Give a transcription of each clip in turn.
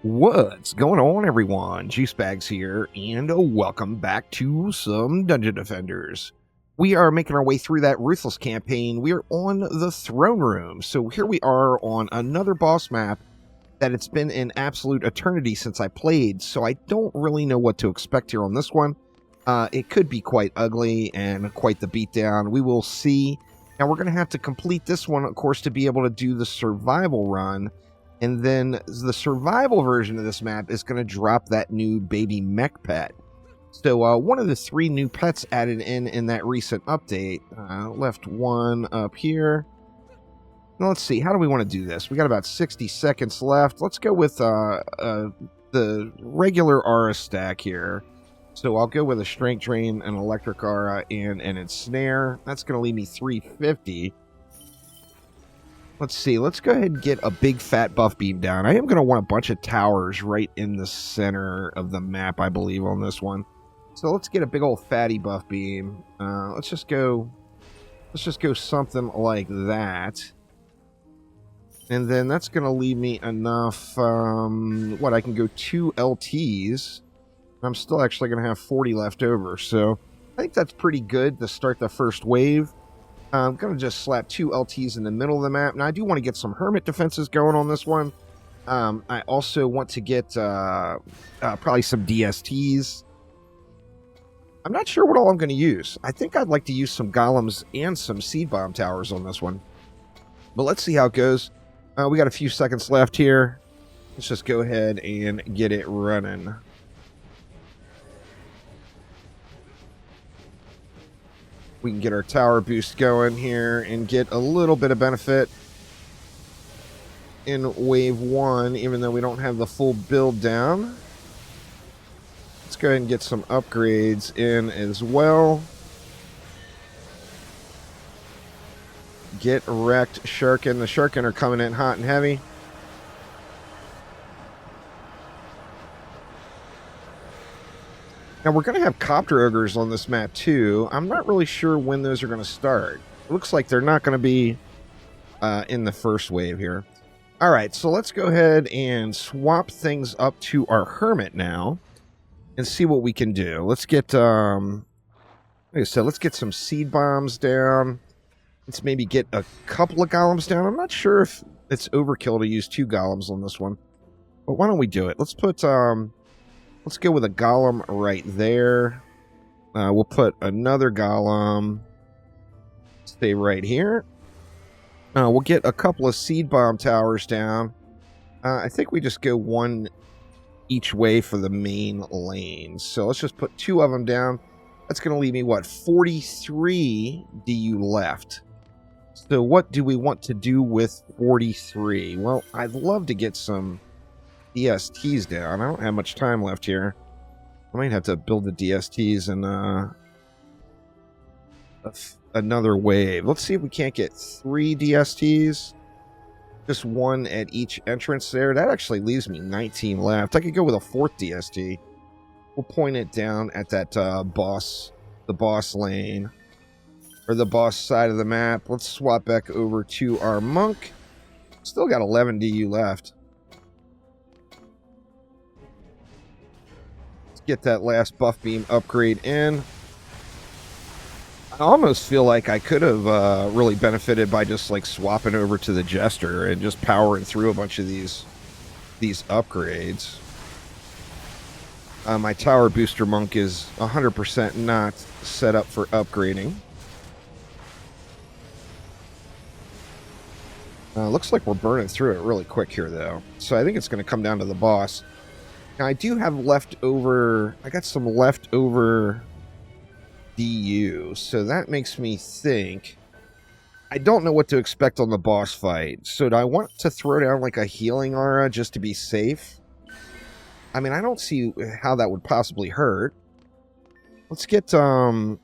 What's going on, everyone? Juicebags here, and welcome back to some Dungeon Defenders. We are making our way through that Ruthless campaign. We are on the Throne Room, so here we are on another boss map that it's been an absolute eternity since I played, so I don't really know what to expect here on this one. It could be quite ugly and quite the beatdown. We will see. Now, we're going to have to complete this one, of course, to be able to do the survival run. And then the survival version of this map is going to drop that new baby mech pet. So one of the 3 new pets added in that recent update. Left one up here. Now let's see, how do we want to do this? We got about 60 seconds left. Let's go with the regular aura stack here. So I'll go with a strength drain, an electric aura, and an ensnare. That's going to leave me 350. Let's see, let's go ahead and get a big fat buff beam down. I am going to want a bunch of towers right in the center of the map, I believe, on this one. So let's get a big old fatty buff beam. Let's just go something like that. And then that's going to leave me enough, I can go 2 LTs. I'm still actually going to have 40 left over. So I think that's pretty good to start the first wave. I'm going to just slap 2 LTs in the middle of the map. Now, I do want to get some hermit defenses going on this one. I also want to get probably some DSTs. I'm not sure what all I'm going to use. I think I'd like to use some golems and some seed bomb towers on this one. But let's see how it goes. We got a few seconds left here. Let's just go ahead and get it running. We can get our tower boost going here and get a little bit of benefit in wave 1, even though we don't have the full build down. Let's go ahead and get some upgrades in as well. Get wrecked, Shuriken. The Shuriken are coming in hot and heavy. Now, we're going to have copter ogres on this map, too. I'm not really sure when those are going to start. It looks like they're not going to be in the first wave here. All right, so let's go ahead and swap things up to our hermit now and see what we can do. Let's get, like I said, let's get some seed bombs down. Let's maybe get a couple of golems down. I'm not sure if it's overkill to use 2 golems on this one, but why don't we do it? Let's put... let's go with a golem right there. We'll put another golem. Stay right here. We'll get a couple of seed bomb towers down. I think we just go 1 each way for the main lane. So let's just put 2 of them down. That's going to leave me, 43 DU left. So what do we want to do with 43? Well, I'd love to get some DSTs down. I don't have much time left here. I might have to build the DSTs in another wave. Let's see if we can't get 3 DSTs. Just 1 at each entrance there. That actually leaves me 19 left. I could go with a 4th DST. We'll point it down at that the boss lane, or the boss side of the map. Let's swap back over to our monk. Still got 11 DU left. Get that last buff beam upgrade in. I almost feel like I could have really benefited by just like swapping over to the Jester and just powering through a bunch of these upgrades. My tower booster monk is 100% not set up for upgrading. Looks like we're burning through it really quick here, though. So I think it's going to come down to the boss. Now, I do have leftover... I got some leftover DU, so that makes me think... I don't know what to expect on the boss fight. So do I want to throw down, like, a healing aura just to be safe? I mean, I don't see how that would possibly hurt. Let's get a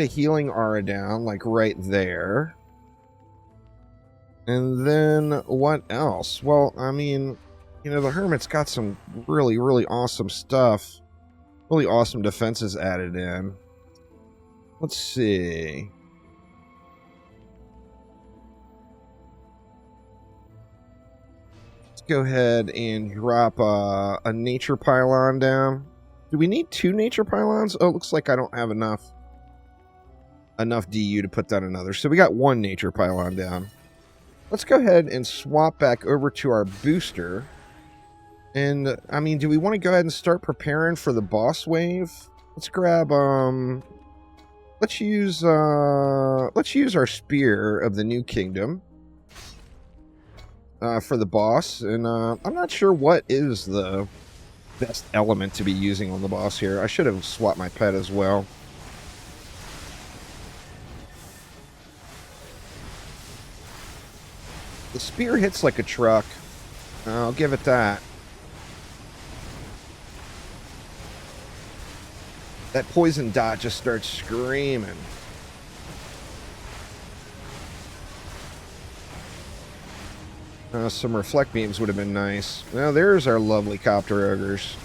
healing aura down, like, right there. And then, what else? Well, I mean... You know, the Hermit's got some really, really awesome stuff. Really awesome defenses added in. Let's see. Go ahead and drop a nature pylon down. Do we need 2 nature pylons? Oh, it looks like I don't have enough DU to put down another. So we got 1 nature pylon down. Let's go ahead and swap back over to our booster. And, I mean, do we want to go ahead and start preparing for the boss wave? Let's grab, let's use our Spear of the New Kingdom. For the boss, and I'm not sure what is the best element to be using on the boss here. I should have swapped my pet as well. The spear hits like a truck. I'll give it that. That poison dot just starts screaming. Some reflect beams would have been nice. Now there's our lovely copter ogres.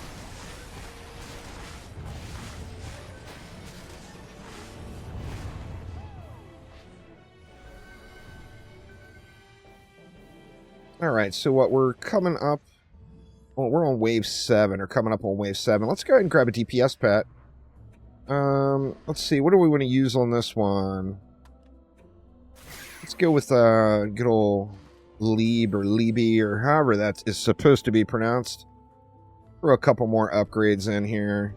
Alright, so what we're coming up... Well, we're on wave 7, or coming up on wave 7. Let's go ahead and grab a DPS pet. Let's see, what do we want to use on this one? Let's go with good old Lieb or Libby, or however that is supposed to be pronounced. Throw a couple more upgrades in here.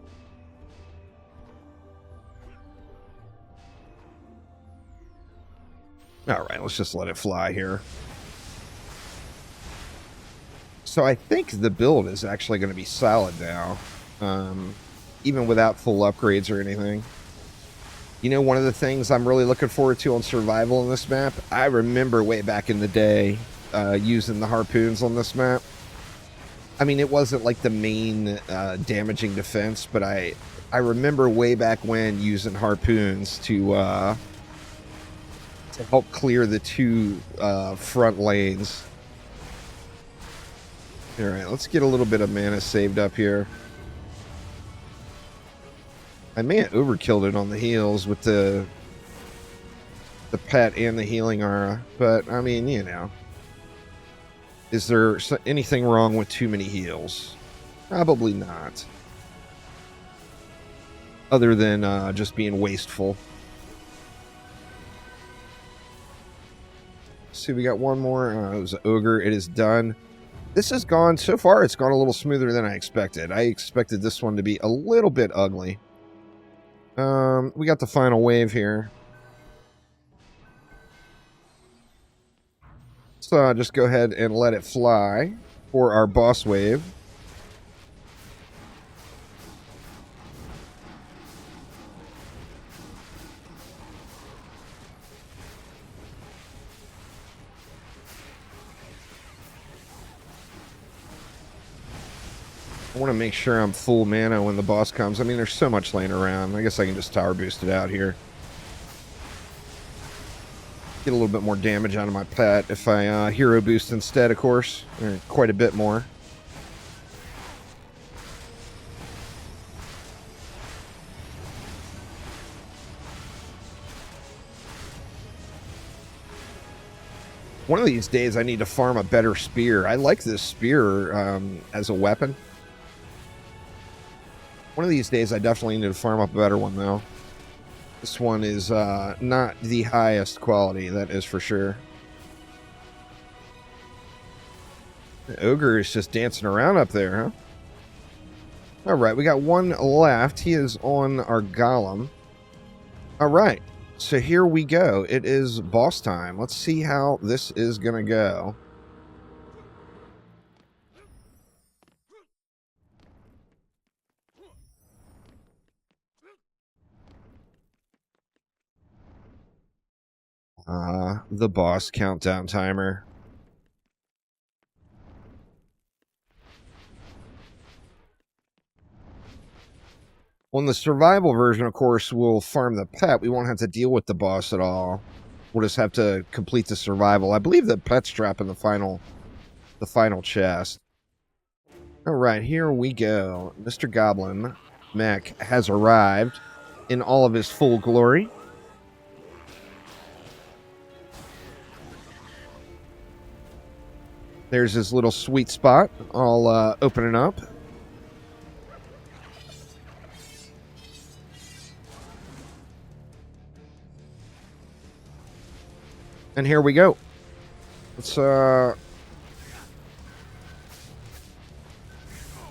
Alright, let's just let it fly here. So I think the build is actually going to be solid now. Even without full upgrades or anything. You know, one of the things I'm really looking forward to on survival in this map, I remember way back in the day using the harpoons on this map. I mean, it wasn't like the main damaging defense, but I remember way back when using harpoons to help clear the 2 front lanes. Alright, let's get a little bit of mana saved up here. I may have overkilled it on the heals with the pet and the healing aura, but I mean, you know. Is there anything wrong with too many heals? Probably not. Other than just being wasteful. See, we got one more. It was an ogre. It is done. This has gone, so far, it's gone a little smoother than I expected. I expected this one to be a little bit ugly. We got the final wave here. So just go ahead and let it fly for our boss wave. I want to make sure I'm full mana when the boss comes. I mean, there's so much laying around. I guess I can just tower boost it out here. Get a little bit more damage out of my pet if I hero boost instead, of course. Or quite a bit more. One of these days I need to farm a better spear. I like this spear as a weapon. One of these days I definitely need to farm up a better one, though. This one is not the highest quality, that is for sure. The ogre is just dancing around up there, huh? Alright, we got one left. He is on our golem. Alright, so here we go. It is boss time. Let's see how this is going to go. The boss countdown timer. On the survival version, of course, we'll farm the pet. We won't have to deal with the boss at all. We'll just have to complete the survival. I believe the pet's drop in the final chest. Alright, here we go. Mr. Goblin Mech has arrived in all of his full glory. There's his little sweet spot. I'll open it up. And here we go. Let's, I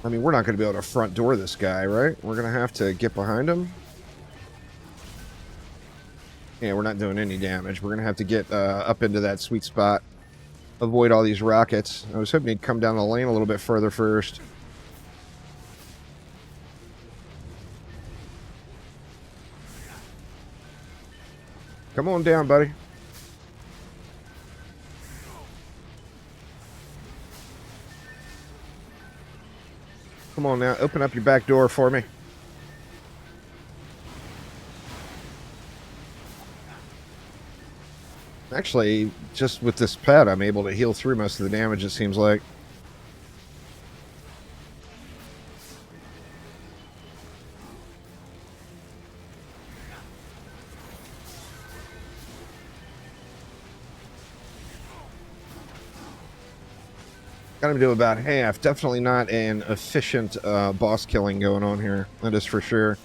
mean, we're not going to be able to front door this guy, right? We're going to have to get behind him. Yeah, we're not doing any damage. We're going to have to get up into that sweet spot. Avoid all these rockets. I was hoping he'd come down the lane a little bit further first. Come on down, buddy. Come on now, open up your back door for me. Actually, just with this pet, I'm able to heal through most of the damage, it seems like. Got him to about half. Definitely not an efficient boss killing going on here. That is for sure.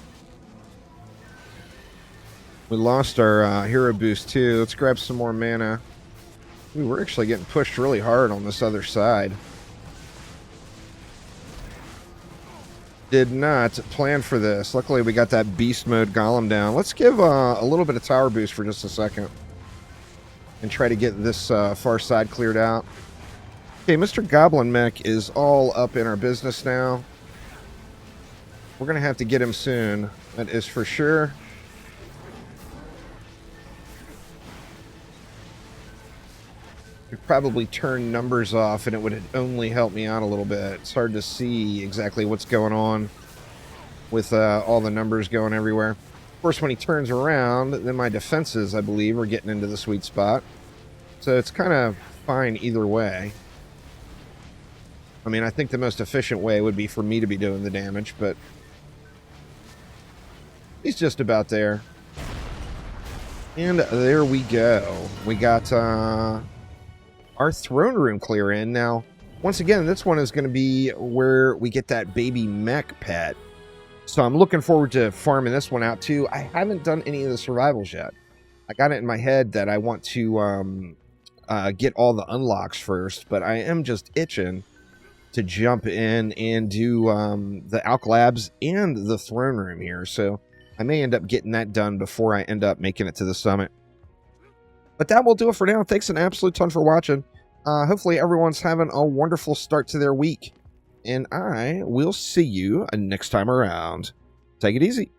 We lost our hero boost too. Let's grab some more mana. Ooh, we're actually getting pushed really hard on this other side. Did not plan for this. Luckily, we got that beast mode golem down. Let's give a little bit of tower boost for just a second. And try to get this far side cleared out. Okay, Mr. Goblin Mech is all up in our business now. We're going to have to get him soon. That is for sure. Could probably turn numbers off and it would only help me out a little bit. It's hard to see exactly what's going on with all the numbers going everywhere. Of course, when he turns around, then my defenses, I believe, are getting into the sweet spot. So it's kind of fine either way. I mean, I think the most efficient way would be for me to be doing the damage, but he's just about there. And there we go. We got our throne room clear in. Now, once again, this one is going to be where we get that baby mech pet. So I'm looking forward to farming this one out too. I haven't done any of the survivals yet. I got it in my head that I want to get all the unlocks first, but I am just itching to jump in and do the Alk Labs and the throne room here. So I may end up getting that done before I end up making it to the summit. But that will do it for now. Thanks an absolute ton for watching. Hopefully everyone's having a wonderful start to their week. And I will see you next time around. Take it easy.